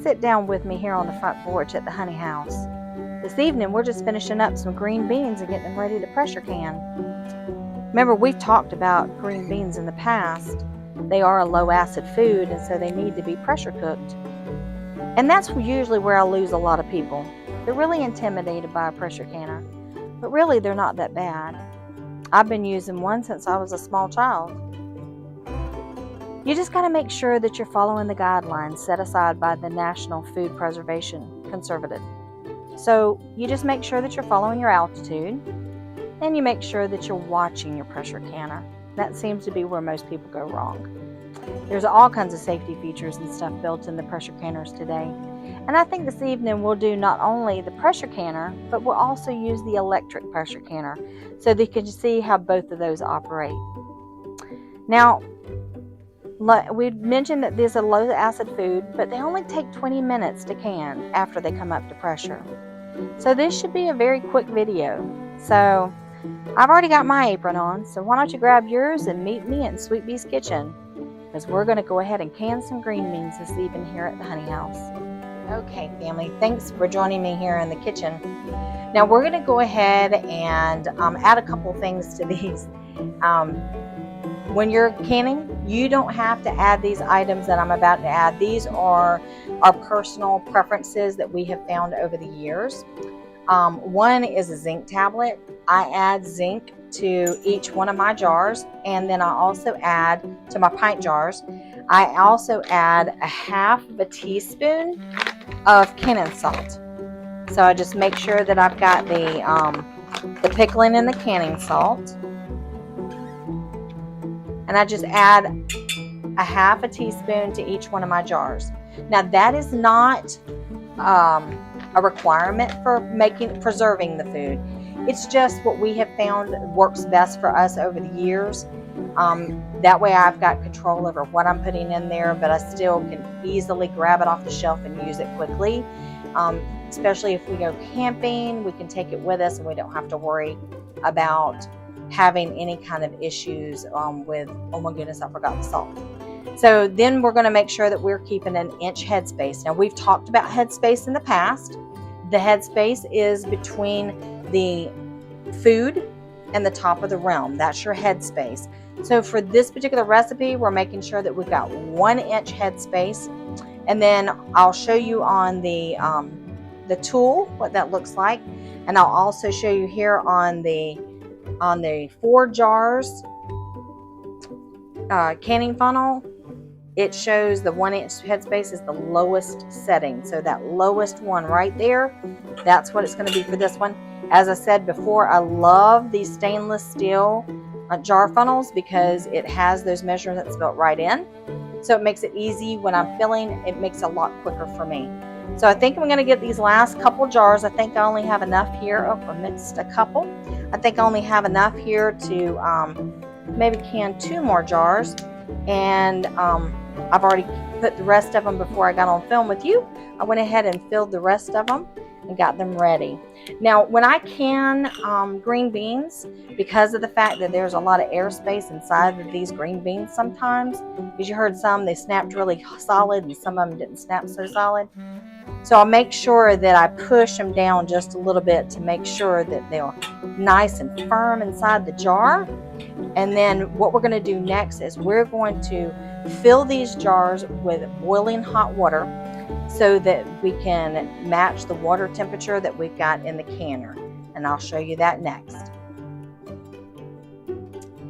sit down with me here on the front porch at the honey house. This evening, we're just finishing up some green beans and getting them ready to pressure can. Remember, we've talked about green beans in the past. They are a low-acid food, and so they need to be pressure cooked. And that's usually where I lose a lot of people. They're really intimidated by a pressure canner, but really they're not that bad. I've been using one since I was a small child. You just got to make sure that you're following the guidelines set aside by the National Food Preservation Conservative. So you just make sure that you're following your altitude, and you make sure that you're watching your pressure canner. That seems to be where most people go wrong. There's all kinds of safety features and stuff built in the pressure canners today. And I think this evening we'll do not only the pressure canner, but we'll also use the electric pressure canner so that you can see how both of those operate. Now, we mentioned that this is a low acid food, but they only take 20 minutes to can after they come up to pressure. So this should be a very quick video. So I've already got my apron on, so why don't you grab yours and meet me in Sweet Bee's kitchen, because we're going to go ahead and can some green beans this evening here at the honey house. Okay, family, thanks for joining me here in the kitchen. Now we're going to go ahead and add a couple things to these. When you're canning, you don't have to add these items that I'm about to add. These are our personal preferences that we have found over the years. One is a zinc tablet. I add zinc to each one of my jars, and then I also add to my pint jars. I also add a half of a teaspoon of canning salt. So I just make sure that I've got the pickling and the canning salt. And I just add a half a teaspoon to each one of my jars. Now that is not a requirement for preserving the food. It's just what we have found works best for us over the years. That way I've got control over what I'm putting in there, but I still can easily grab it off the shelf and use it quickly. Especially if we go camping, we can take it with us and we don't have to worry about having any kind of issues with, oh my goodness, I forgot the salt. So then we're going to make sure that we're keeping an inch headspace. Now we've talked about headspace in the past. The headspace is between the food and the top of the realm. That's your headspace. So for this particular recipe, we're making sure that we've got 1 inch headspace. And then I'll show you on the tool what that looks like. And I'll also show you here on the 4 jars canning funnel. It shows the 1 inch headspace is the lowest setting. So that lowest one right there, that's what it's going to be for this one. As I said before, I love these stainless steel jar funnels because it has those measurements built right in. So it makes it easy when I'm filling. It makes it a lot quicker for me. So I think I'm going to get these last couple jars. I think I only have enough here. Oh, I mixed a couple. I think I only have enough here to maybe can 2 more jars. And I've already put the rest of them before I got on film with you. I went ahead and filled the rest of them and got them ready. Now when I can green beans, because of the fact that there's a lot of airspace inside of these green beans sometimes, because you heard some, they snapped really solid and some of them didn't snap so solid. So I'll make sure that I push them down just a little bit to make sure that they're nice and firm inside the jar. And then what we're going to do next is we're going to fill these jars with boiling hot water so that we can match the water temperature that we've got in the canner. And I'll show you that next.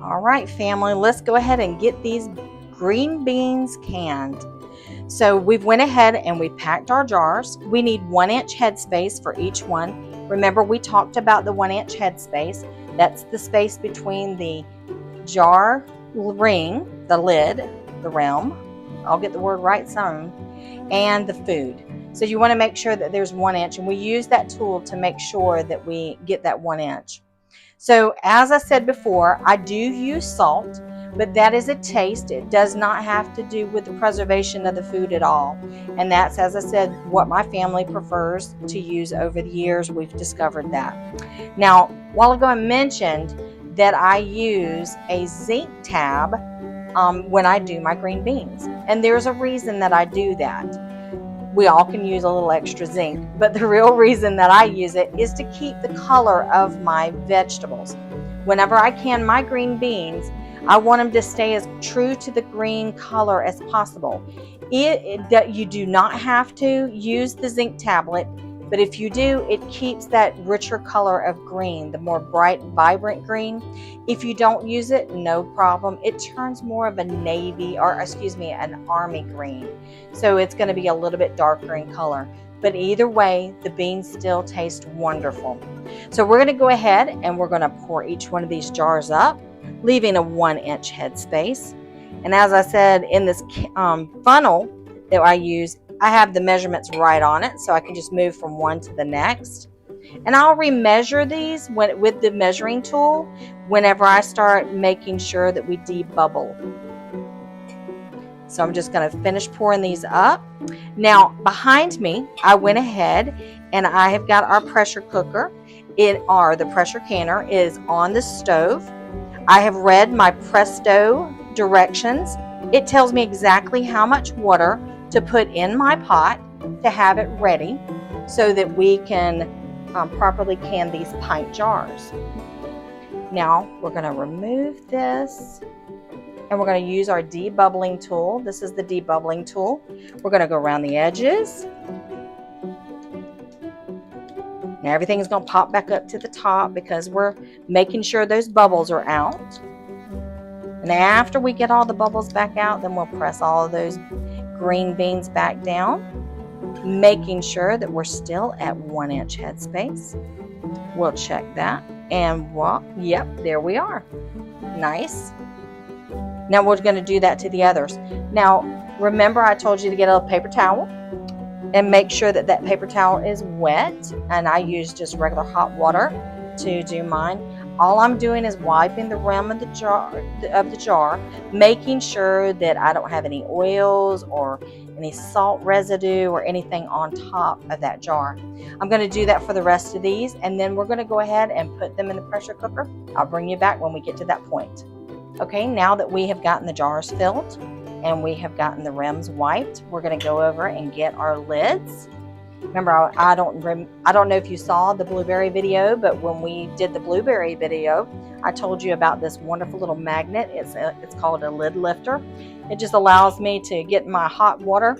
All right, family, let's go ahead and get these green beans canned. So we've went ahead and we packed our jars. We need 1 inch headspace for each one. Remember, we talked about the 1 inch headspace. That's the space between the jar ring, the lid, the realm, I'll get the word right some, and the food. So you want to make sure that there's 1 inch, and we use that tool to make sure that we get that 1 inch. So as I said before, I do use salt, but that is a taste. It does not have to do with the preservation of the food at all. And that's, as I said, what my family prefers to use over the years. We've discovered that. Now, a while ago I mentioned that I use a zinc tab when I do my green beans. And there's a reason that I do that. We all can use a little extra zinc, but the real reason that I use it is to keep the color of my vegetables. Whenever I can my green beans, I want them to stay as true to the green color as possible. You do not have to use the zinc tablet, but if you do, it keeps that richer color of green, the more bright, vibrant green. If you don't use it, no problem. It turns more of a navy, or excuse me, an army green. So it's going to be a little bit darker in color. But either way, the beans still taste wonderful. So we're going to go ahead and we're going to pour each one of these jars up, leaving a 1-inch headspace. And as I said, in this funnel that I use, I have the measurements right on it, so I can just move from one to the next. And I'll remeasure these with the measuring tool whenever I start making sure that we debubble. So I'm just going to finish pouring these up. Now, behind me, I went ahead and I have got our pressure cooker. The pressure canner is on the stove. I have read my Presto directions. It tells me exactly how much water to put in my pot to have it ready so that we can properly can these pint jars. Now we're going to remove this and we're going to use our debubbling tool. This is the debubbling tool. We're going to go around the edges. Now everything's going to pop back up to the top because we're making sure those bubbles are out. And after we get all the bubbles back out, then we'll press all of those green beans back down, making sure that we're still at 1-inch headspace. We'll check that and yep, there we are. Nice. Now we're going to do that to the others. Now remember I told you to get a paper towel and make sure that that paper towel is wet, and I use just regular hot water to do mine. All I'm doing is wiping the rim of the jar, making sure that I don't have any oils or any salt residue or anything on top of that jar. I'm going to do that for the rest of these, and then we're going to go ahead and put them in the pressure cooker. I'll bring you back when we get to that point. Okay, now that we have gotten the jars filled and we have gotten the rims wiped, we're going to go over and get our lids. Remember, I don't know if you saw the blueberry video, but when we did the blueberry video, I told you about this wonderful little magnet. It's called a lid lifter. It just allows me to get my hot water,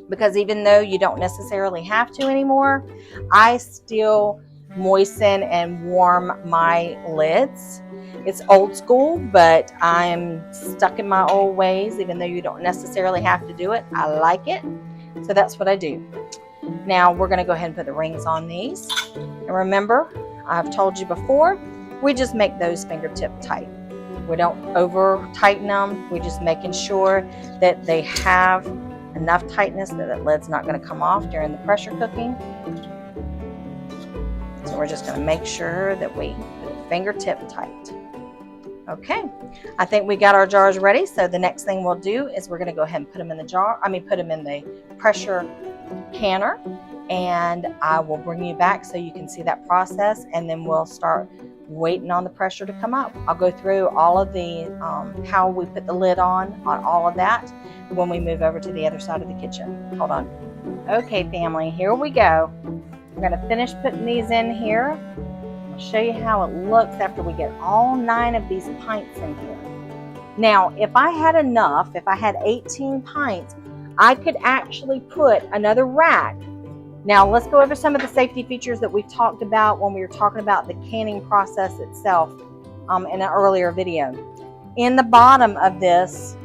because even though you don't necessarily have to anymore, I still moisten and warm my lids. It's old school, but I'm stuck in my old ways. Even though you don't necessarily have to do it, I like it. So that's what I do. Now we're going to go ahead and put the rings on these. And remember, I've told you before, we just make those fingertip tight. We don't over tighten them. We're just making sure that they have enough tightness that the lid's not going to come off during the pressure cooking. So we're just going to make sure that we put the fingertip tight. Okay, I think we got our jars ready. So the next thing we'll do is we're going to go ahead and put them in the pressure canner, and I will bring you back so you can see that process, and then we'll start waiting on the pressure to come up. I'll go through all of the how we put the lid on all of that when we move over to the other side of the kitchen. Hold on. Okay, family, here we go. We're going to finish putting these in here. I'll show you how it looks after we get all 9 of these pints in here. Now, if I had 18 pints, I could actually put another rack. Now, let's go over some of the safety features that we've talked about when we were talking about the canning process itself in an earlier video. In the bottom of this,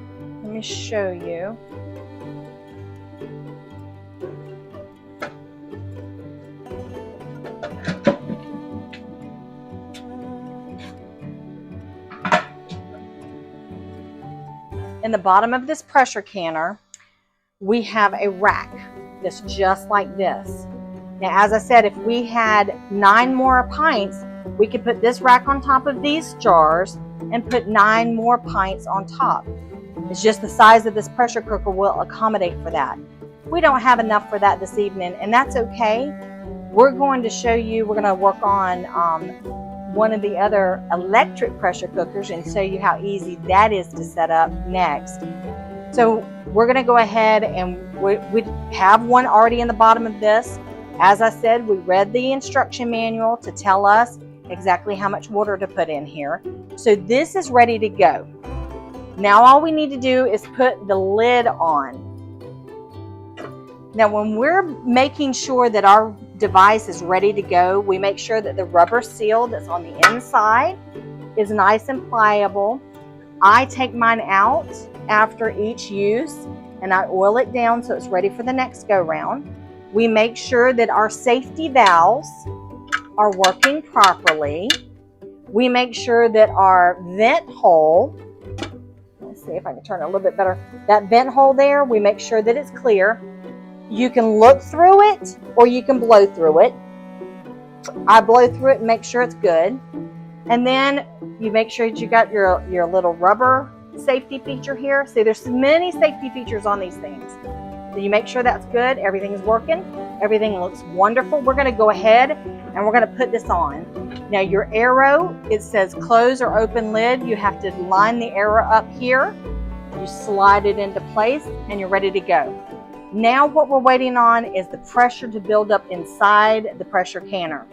let me show you. In the bottom of this pressure canner, we have a rack that's just like this. Now, as I said, if we had 9 more pints, we could put this rack on top of these jars and put 9 more pints on top. It's just the size of this pressure cooker will accommodate for that. We don't have enough for that this evening, and that's okay. We're going to work on one of the other electric pressure cookers and show you how easy that is to set up next. So we're going to go ahead and we have one already in the bottom of this. As I said, we read the instruction manual to tell us exactly how much water to put in here. So this is ready to go. Now all we need to do is put the lid on. Now when we're making sure that our device is ready to go, we make sure that the rubber seal that's on the inside is nice and pliable. I take mine out after each use and I oil it down so it's ready for the next go round. We make sure that our safety valves are working properly. We make sure that our vent hole, let's see if I can turn it a little bit better, that vent hole there, we make sure that it's clear. You can look through it or you can blow through it. I blow through it and make sure it's good. And then you make sure that you got your little rubber safety feature here. See, there's many safety features on these things. So you make sure that's good, everything is working, everything looks wonderful. We're gonna go ahead and we're gonna put this on. Now your arrow, it says close or open lid. You have to line the arrow up here. You slide it into place and you're ready to go. Now what we're waiting on is the pressure to build up inside the pressure canner.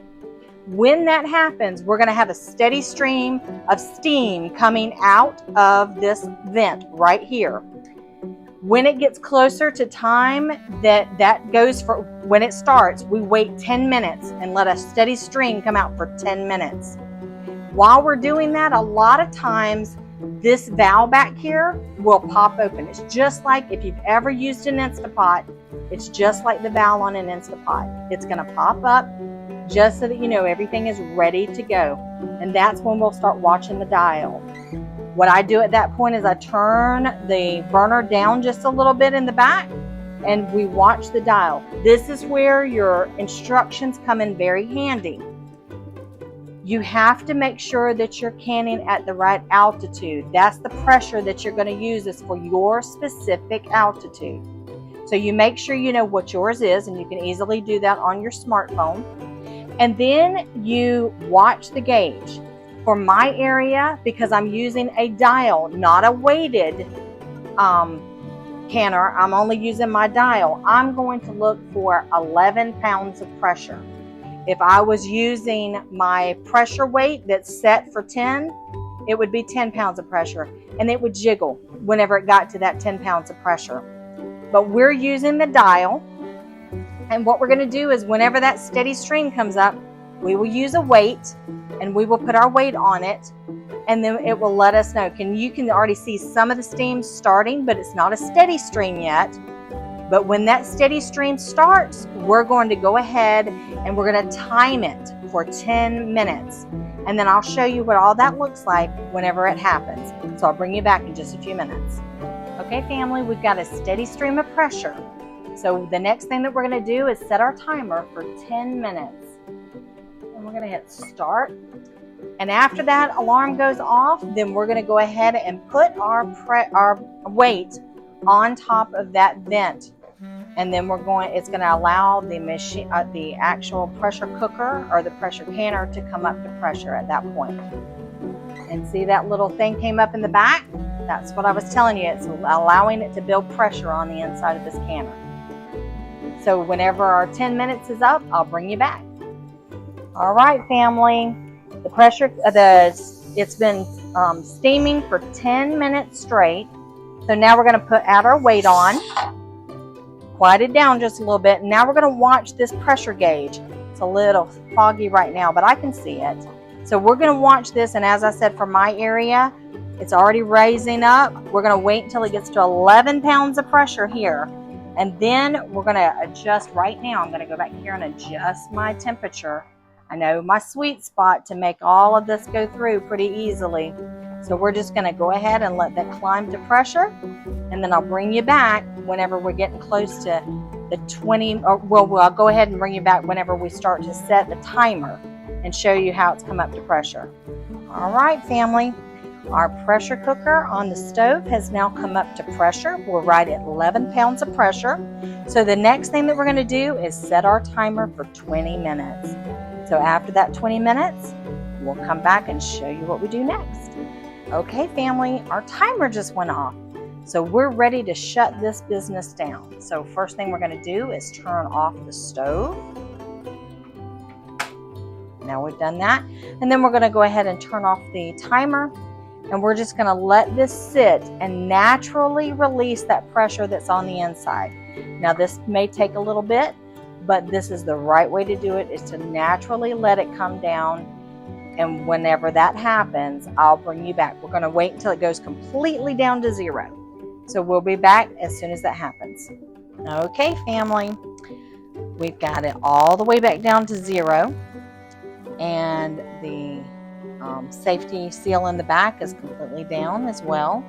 When that happens, we're going to have a steady stream of steam coming out of this vent right here. When it gets closer to time that goes for when it starts, we wait 10 minutes and let a steady stream come out for 10 minutes. While we're doing that, a lot of times this valve back here will pop open. It's just like if you've ever used an Instapot, it's just like the valve on an Instapot. It's going to pop up just so that you know everything is ready to go. And that's when we'll start watching the dial. What I do at that point is I turn the burner down just a little bit in the back and we watch the dial. This is where your instructions come in very handy. You have to make sure that you're canning at the right altitude. That's the pressure that you're going to use is for your specific altitude. So you make sure you know what yours is, and you can easily do that on your smartphone. And then you watch the gauge. For my area, because I'm using a dial, not a weighted canner, I'm only using my dial, I'm going to look for 11 pounds of pressure. If I was using my pressure weight that's set for 10, it would be 10 pounds of pressure, and it would jiggle whenever it got to that 10 pounds of pressure. But we're using the dial. And what we're going to do is whenever that steady stream comes up, we will use a weight and we will put our weight on it, and then it will let us know. You can already see some of the steam starting, but it's not a steady stream yet. But when that steady stream starts, we're going to go ahead and we're going to time it for 10 minutes. And then I'll show you what all that looks like whenever it happens. So I'll bring you back in just a few minutes. Okay, family, we've got a steady stream of pressure. So the next thing that we're going to do is set our timer for 10 minutes. And we're going to hit start. And after that alarm goes off, then we're going to go ahead and put our weight on top of that vent. And then it's going to allow the machine, the actual pressure cooker or the pressure canner to come up to pressure at that point. And see that little thing came up in the back? That's what I was telling you. It's allowing it to build pressure on the inside of this canner. So whenever our 10 minutes is up, I'll bring you back. All right, family. The pressure, it's been steaming for 10 minutes straight. So now we're going to add our weight on, quiet it down just a little bit. And now we're going to watch this pressure gauge. It's a little foggy right now, but I can see it. So we're going to watch this. And as I said, for my area, it's already raising up. We're going to wait until it gets to 11 pounds of pressure here. And then we're going to adjust right now. I'm going to go back here and adjust my temperature. I know my sweet spot to make all of this go through pretty easily. So we're just going to go ahead and let that climb to pressure. And then I'll bring you back whenever we're getting close to the 20, I'll go ahead and bring you back whenever we start to set the timer and show you how it's come up to pressure. All right, family. Our pressure cooker on the stove has now come up to pressure. We're right at 11 pounds of pressure. So the next thing that we're going to do is set our timer for 20 minutes. So after that 20 minutes, we'll come back and show you what we do next. Okay, family, our timer just went off. So we're ready to shut this business down. So first thing we're going to do is turn off the stove. Now we've done that. And then we're going to go ahead and turn off the timer. And we're just going to let this sit and naturally release that pressure that's on the inside. Now this may take a little bit, but this is the right way to do it, is to naturally let it come down. And whenever that happens, I'll bring you back. We're going to wait until it goes completely down to 0. So we'll be back as soon as that happens. Okay, family. We've got it all the way back down to 0. And the safety seal in the back is completely down as well.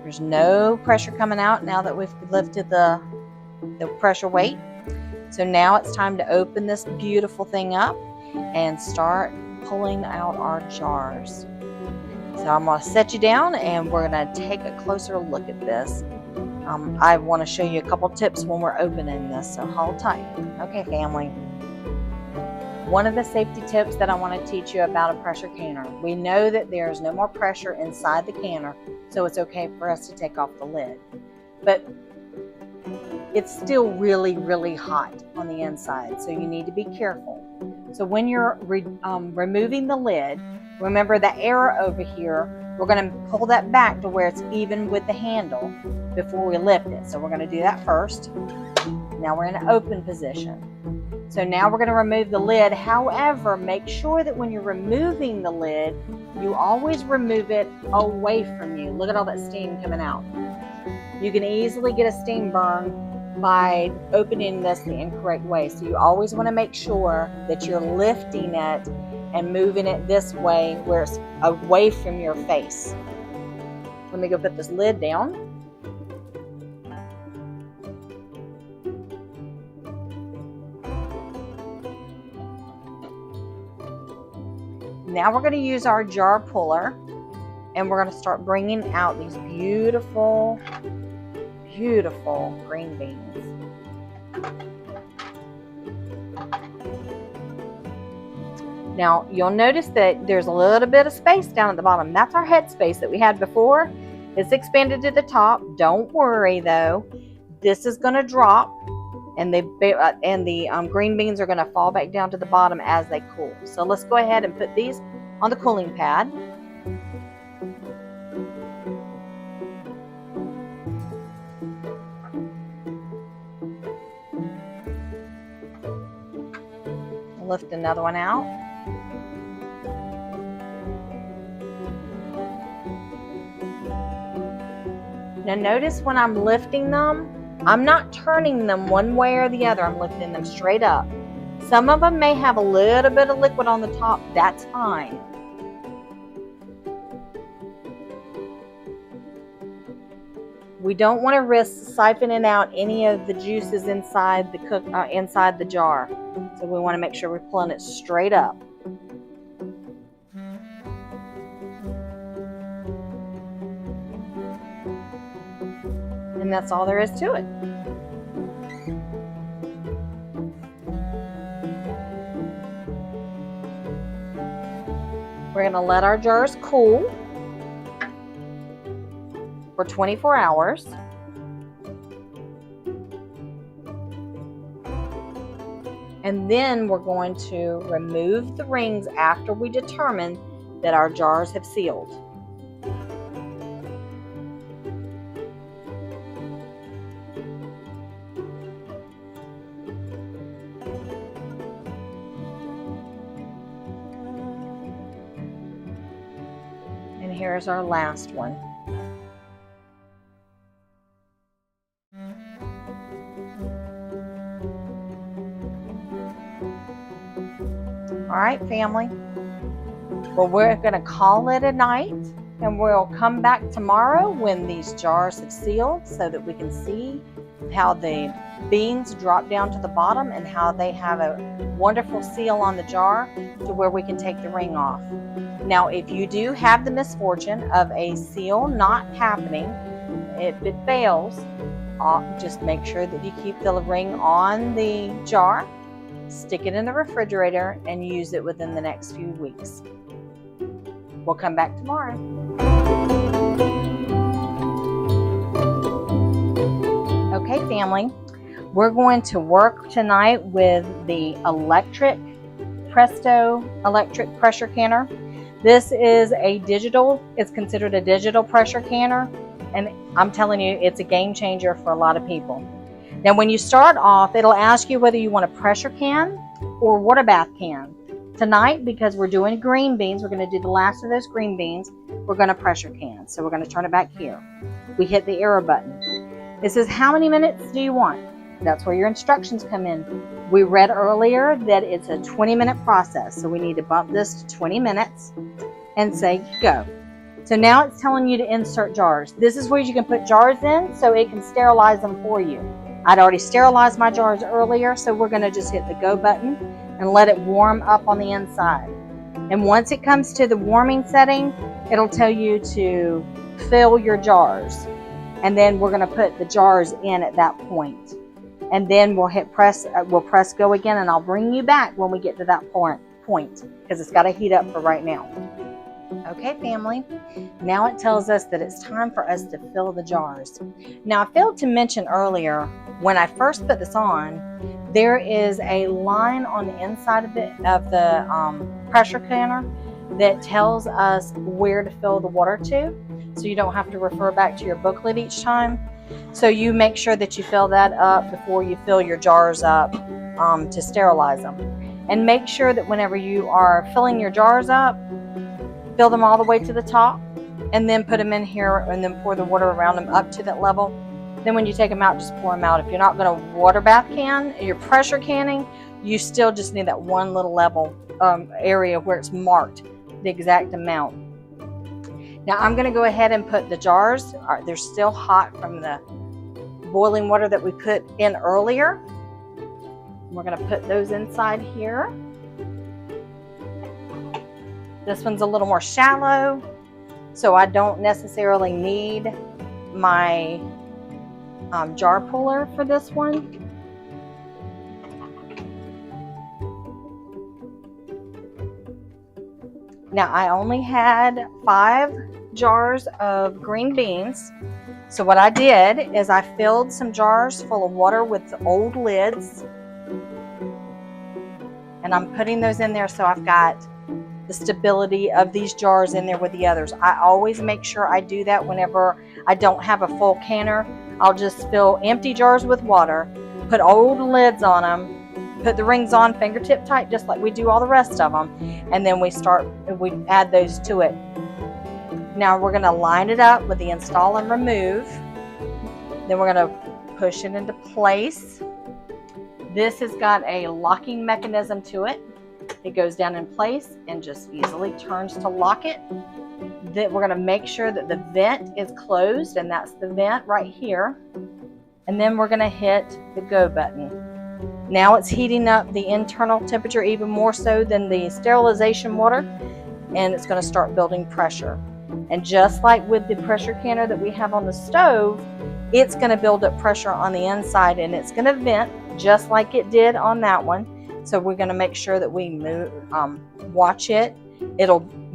There's no pressure coming out now that we've lifted the pressure weight. So now it's time to open this beautiful thing up and start pulling out our jars. So I'm going to set you down and we're going to take a closer look at this. I want to show you a couple tips when we're opening this, so hold tight. Okay, family. One of the safety tips that I want to teach you about a pressure canner. We know that there's no more pressure inside the canner, so it's okay for us to take off the lid. But it's still really, really hot on the inside, so you need to be careful. So when you're removing the lid, remember the air over here, we're going to pull that back to where it's even with the handle before we lift it. So we're going to do that first. Now we're in an open position. So now we're going to remove the lid. However, make sure that when you're removing the lid, you always remove it away from you. Look at all that steam coming out. You can easily get a steam burn by opening this the incorrect way. So you always want to make sure that you're lifting it and moving it this way where it's away from your face. Let me go put this lid down. Now we're going to use our jar puller and we're going to start bringing out these beautiful, beautiful green beans. Now you'll notice that there's a little bit of space down at the bottom. That's our head space that we had before. It's expanded to the top. Don't worry though. This is going to drop and the green beans are going to fall back down to the bottom as they cool. So let's go ahead and put these on the cooling pad. Lift another one out. Now notice when I'm lifting them, I'm not turning them one way or the other. I'm lifting them straight up. Some of them may have a little bit of liquid on the top. That's fine. We don't want to risk siphoning out any of the juices inside the jar. So we want to make sure we're pulling it straight up. And that's all there is to it. We're going to let our jars cool for 24 hours. And then we're going to remove the rings after we determine that our jars have sealed. And here's our last one. All right, family. Well, we're going to call it a night, and we'll come back tomorrow when these jars have sealed so that we can see how the beans drop down to the bottom and how they have a wonderful seal on the jar to where we can take the ring off. Now, if you do have the misfortune of a seal not happening, if it fails, just make sure that you keep the ring on the jar, stick it in the refrigerator, and use it within the next few weeks. We'll come back tomorrow. Okay, family, we're going to work tonight with the Presto electric pressure canner. This is it's considered a digital pressure canner, and I'm telling you, it's a game changer for a lot of people. Now, when you start off, it'll ask you whether you want a pressure can or water bath can. Tonight, because we're doing green beans, we're going to do the last of those green beans, we're going to pressure can. So we're going to turn it back here. We hit the arrow button. It says, how many minutes do you want? That's where your instructions come in. We read earlier that it's a 20-minute process, so we need to bump this to 20 minutes and say go. So now it's telling you to insert jars. This is where you can put jars in so it can sterilize them for you. I'd already sterilized my jars earlier, so we're going to just hit the go button and let it warm up on the inside. And once it comes to the warming setting, it'll tell you to fill your jars. And then we're going to put the jars in at that point. And then we'll press go again, and I'll bring you back when we get to that point because it's got to heat up for right now. Okay, family, now it tells us that it's time for us to fill the jars. Now, I failed to mention earlier, when I first put this on, there is a line on the inside of the pressure canner that tells us where to fill the water to, so you don't have to refer back to your booklet each time. So you make sure that you fill that up before you fill your jars up to sterilize them. And make sure that whenever you are filling your jars up, fill them all the way to the top, and then put them in here, and then pour the water around them up to that level. Then when you take them out, just pour them out. If you're not going to water bath can, you're pressure canning, you still just need that one little level area where it's marked the exact amount. Now I'm going to go ahead and put the jars, they're still hot from the boiling water that we put in earlier. We're going to put those inside here. This one's a little more shallow, so I don't necessarily need my jar puller for this one. Now, I only had 5 jars of green beans. So what I did is I filled some jars full of water with old lids. And I'm putting those in there so I've got the stability of these jars in there with the others. I always make sure I do that whenever I don't have a full canner. I'll just fill empty jars with water, put old lids on them, put the rings on fingertip tight just like we do all the rest of them, and then we add those to it. Now we're going to line it up with the install and remove. Then we're going to push it into place. This has got a locking mechanism to it. It goes down in place and just easily turns to lock it. Then we're going to make sure that the vent is closed, and that's the vent right here. And then we're going to hit the go button. Now it's heating up the internal temperature even more so than the sterilization water, and it's going to start building pressure. And just like with the pressure canner that we have on the stove, it's going to build up pressure on the inside, and it's going to vent just like it did on that one. So we're going to make sure that we watch it.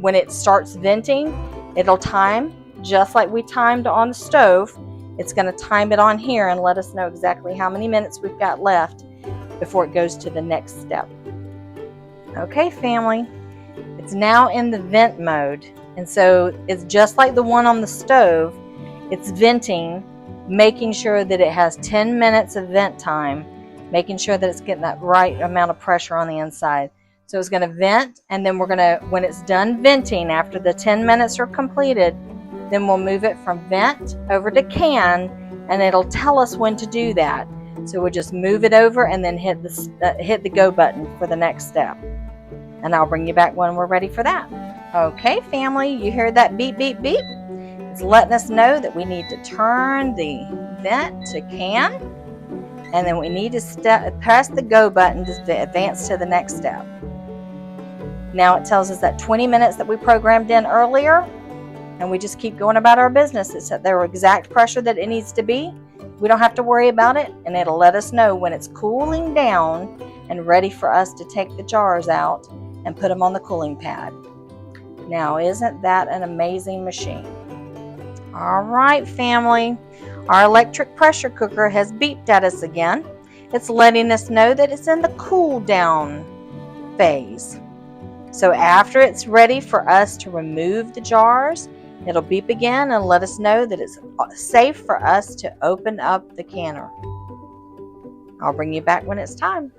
When it starts venting, it'll time just like we timed on the stove. It's going to time it on here and let us know exactly how many minutes we've got left before it goes to the next step. Okay, family, it's now in the vent mode. And so it's just like the one on the stove. It's venting, making sure that it has 10 minutes of vent time, making sure that it's getting that right amount of pressure on the inside. So it's going to vent, and then when it's done venting, after the 10 minutes are completed, then we'll move it from vent over to can, and it'll tell us when to do that. So we'll just move it over and then hit the go button for the next step. And I'll bring you back when we're ready for that. Okay, family, you hear that beep, beep, beep? It's letting us know that we need to turn the vent to can, and then we need to press the go button to advance to the next step. Now it tells us that 20 minutes that we programmed in earlier, and we just keep going about our business. It's at the exact pressure that it needs to be. We don't have to worry about it, and it'll let us know when it's cooling down and ready for us to take the jars out and put them on the cooling pad. Now, isn't that an amazing machine? All right, family. Our electric pressure cooker has beeped at us again. It's letting us know that it's in the cool down phase. So after it's ready for us to remove the jars, it'll beep again and let us know that it's safe for us to open up the canner. I'll bring you back when it's time.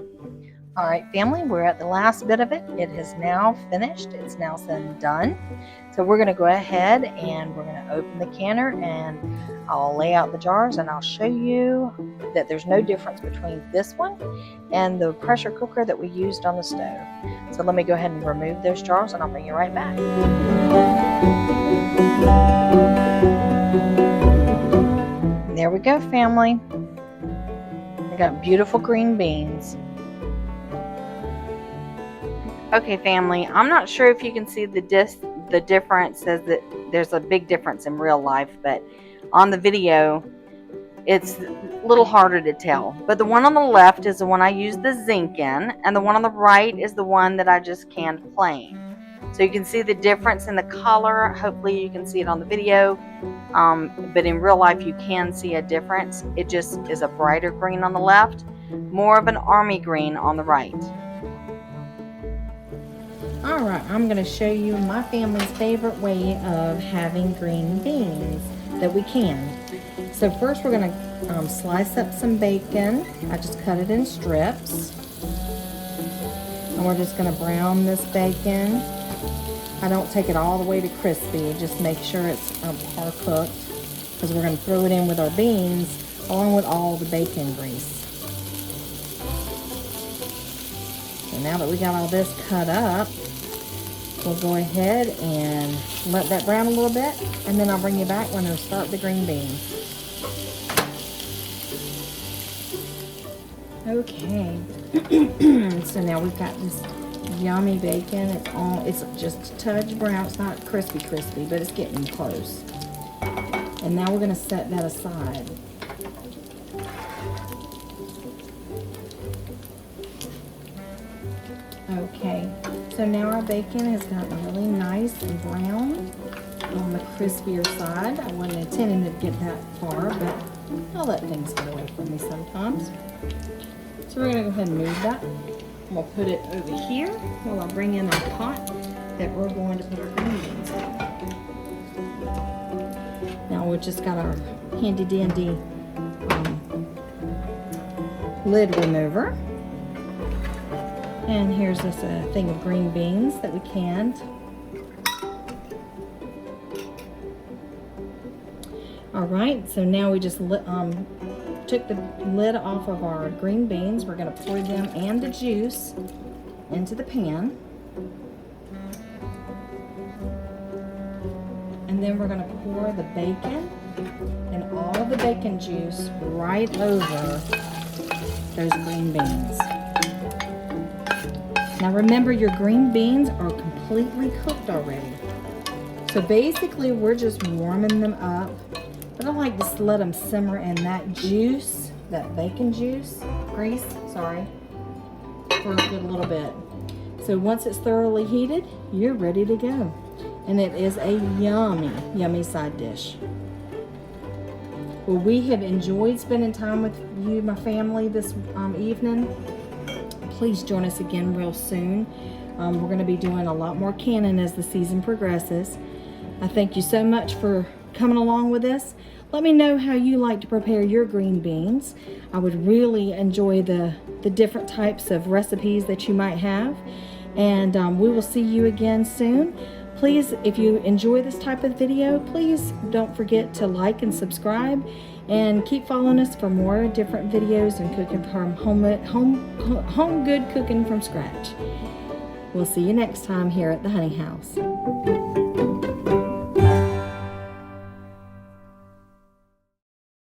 All right, family, we're at the last bit of it. It is now finished. It's now said and done. So we're going to go ahead and we're going to open the canner, and I'll lay out the jars, and I'll show you that there's no difference between this one and the pressure cooker that we used on the stove. So let me go ahead and remove those jars, and I'll bring you right back. And there we go, family. We got beautiful green beans. Okay, family, I'm not sure if you can see the difference, as that there's a big difference in real life, but on the video it's a little harder to tell. But the one on the left is the one I used the zinc in, and the one on the right is the one that I just canned plain. So you can see the difference in the color. Hopefully you can see it on the video, but in real life you can see a difference. It just is a brighter green on the left, more of an army green on the right. Alright, I'm going to show you my family's favorite way of having green beans that we can. So first we're going to slice up some bacon. I just cut it in strips. And we're just going to brown this bacon. I don't take it all the way to crispy, just make sure it's par cooked, because we're going to throw it in with our beans along with all the bacon grease. So now that we got all this cut up, we'll go ahead and let that brown a little bit, and then I'll bring you back when we start the green beans. Okay, so now we've got this yummy bacon. It's just a touch brown. It's not crispy, but it's getting close. And now we're going to set that aside. Okay, so now our bacon has gotten really nice and brown on the crispier side. I wasn't intending to get that far, but I'll let things get away from me sometimes. So we're going to go ahead and move that. We'll put it over here while I bring in our pot that we're going to put our green beans in. Now we've just got our handy dandy lid remover. And here's this thing of green beans that we canned. Alright, so now we just took the lid off of our green beans. We're going to pour them and the juice into the pan. And then we're going to pour the bacon and all the bacon juice right over those green beans. Now remember, your green beans are completely cooked already. So basically we're just warming them up. But I like to let them simmer in that juice, that bacon juice, grease, sorry, for a good little bit. So once it's thoroughly heated, you're ready to go. And it is a yummy, yummy side dish. Well, we have enjoyed spending time with you, my family, this evening. Please join us again real soon. We're going to be doing a lot more canning as the season progresses. I thank you so much for coming along with us. Let me know how you like to prepare your green beans. I would really enjoy the different types of recipes that you might have. And we will see you again soon. Please, if you enjoy this type of video, please don't forget to like and subscribe, and keep following us for more different videos and cooking from home good cooking from scratch. We'll see you next time here at the Honey House.